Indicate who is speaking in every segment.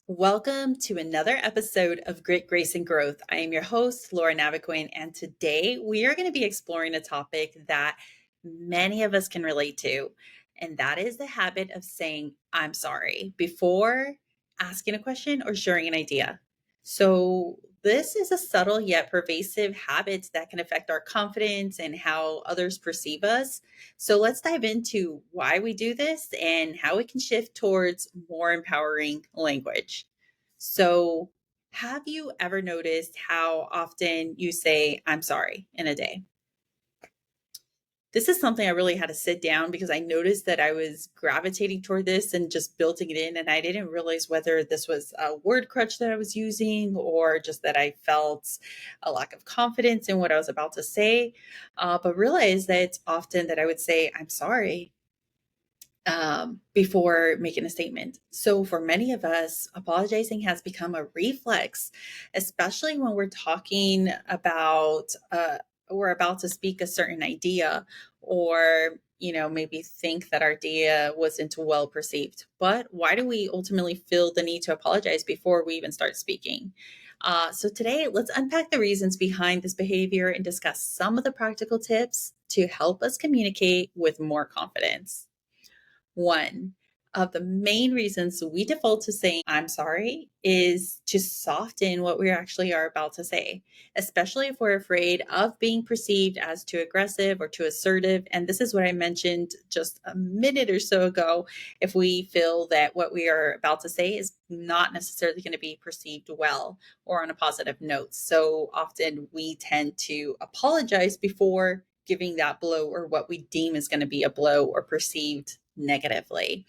Speaker 1: Welcome to another episode of Grit, Grace, and Growth. I am your host, Laura Naviquin, and today we are going to be exploring a topic that many of us can relate to, and that is the habit of saying, I'm sorry, before asking a question or sharing an idea. So, this is a subtle yet pervasive habit that can affect our confidence and how others perceive us. So let's dive into why we do this and how it can shift towards more empowering language. So, have you ever noticed how often you say, I'm sorry in a day? This is something I really had to sit down because I noticed that I was gravitating toward this and just building it in. And I didn't realize whether this was a word crutch that I was using or just that I felt a lack of confidence in what I was about to say. But realized that it's often that I would say, I'm sorry, before making a statement. So, for many of us, apologizing has become a reflex, especially when we're talking about, we're about to speak a certain idea or maybe think that our idea wasn't well perceived. But why do we ultimately feel the need to apologize before we even start speaking? So today, let's unpack the reasons behind this behavior and discuss some of the practical tips to help us communicate with more confidence. One of the main reasons we default to saying I'm sorry is to soften what we actually are about to say, especially if we're afraid of being perceived as too aggressive or too assertive. And this is what I mentioned just a minute or so ago. If we feel that what we are about to say is not necessarily going to be perceived well or on a positive note. So often we tend to apologize before giving that blow or what we deem is going to be a blow or perceived negatively.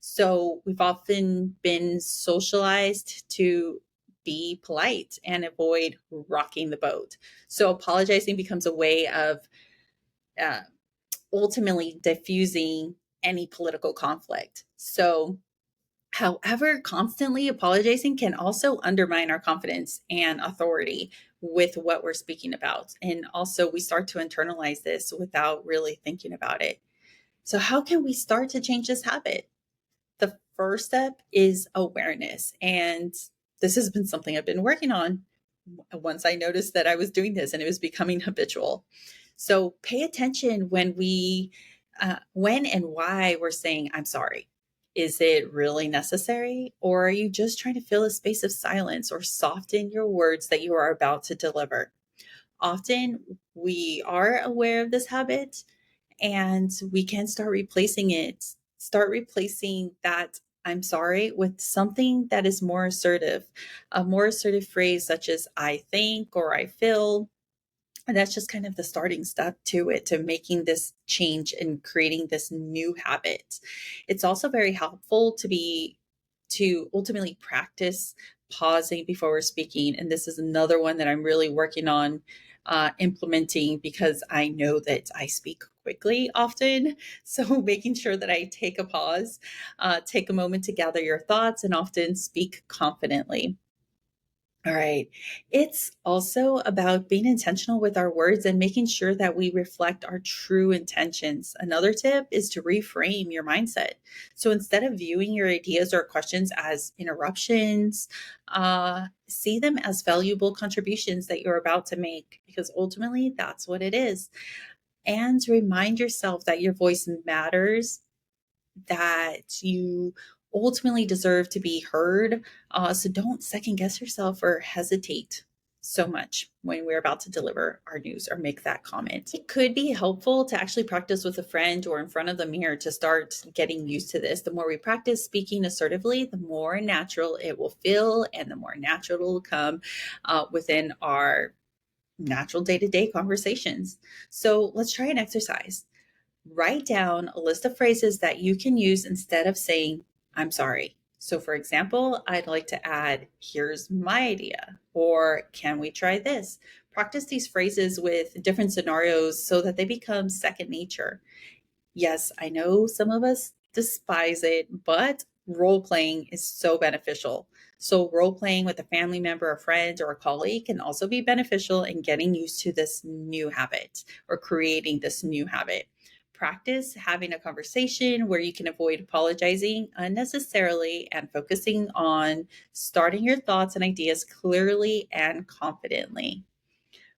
Speaker 1: So we've often been socialized to be polite and avoid rocking the boat. So apologizing becomes a way of uh, ultimately diffusing any political conflict. So, however, constantly apologizing can also undermine our confidence and authority with what we're speaking about. And also, we start to internalize this without really thinking about it. So, how can we start to change this habit? The first step is awareness. And this has been something I've been working on once I noticed that I was doing this and it was becoming habitual. So pay attention when and why we're saying, I'm sorry. Is it really necessary? Or are you just trying to fill a space of silence or soften your words that you are about to deliver? Often we are aware of this habit and we can start replacing that I'm sorry with something that is more assertive, a more assertive phrase such as I think or I feel. And that's just kind of the starting step to it, to making this change and creating this new habit. It's also very helpful to ultimately practice pausing before we're speaking. And this is another one that I'm really working on implementing because I know that I speak quickly often. So making sure that I take a pause, take a moment to gather your thoughts, and often speak confidently. All right. It's also about being intentional with our words and making sure that we reflect our true intentions. Another tip is to reframe your mindset. So instead of viewing your ideas or questions as interruptions, see them as valuable contributions that you're about to make, because ultimately that's what it is. And remind yourself that your voice matters, that you ultimately deserve to be heard. So don't second guess yourself or hesitate so much when we're about to deliver our news or make that comment. It could be helpful to actually practice with a friend or in front of the mirror to start getting used to this. The more we practice speaking assertively, the more natural it will feel and the more natural it will come within our natural day-to-day conversations. So let's try an exercise. Write down a list of phrases that you can use instead of saying, I'm sorry. So, for example, I'd like to add, here's my idea, or can we try this? Practice these phrases with different scenarios so that they become second nature. Yes, I know some of us despise it, but role playing is so beneficial. So, role playing with a family member, a friend, or a colleague can also be beneficial in getting used to this new habit or creating this new habit. practice having a conversation where you can avoid apologizing unnecessarily and focusing on starting your thoughts and ideas clearly and confidently.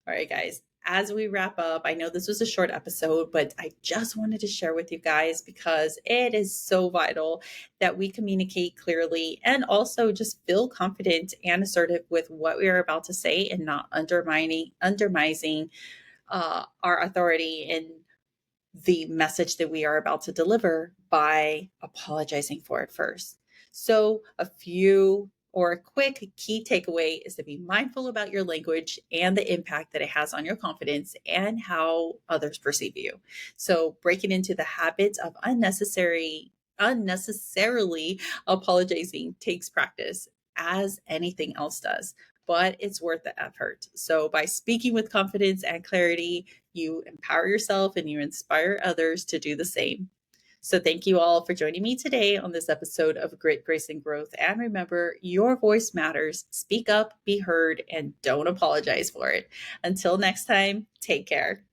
Speaker 1: All right, guys, as we wrap up, I know this was a short episode, but I just wanted to share with you guys because it is so vital that we communicate clearly and also just feel confident and assertive with what we are about to say and not undermining our authority and the message that we are about to deliver by apologizing for it first. So, a quick key takeaway is to be mindful about your language and the impact that it has on your confidence and how others perceive you. So, breaking into the habits of unnecessarily apologizing takes practice, as anything else does, but it's worth the effort. So, by speaking with confidence and clarity, you empower yourself and you inspire others to do the same. So, thank you all for joining me today on this episode of Grit, Grace, and Growth. And remember, your voice matters. Speak up, be heard, and don't apologize for it. Until next time, take care.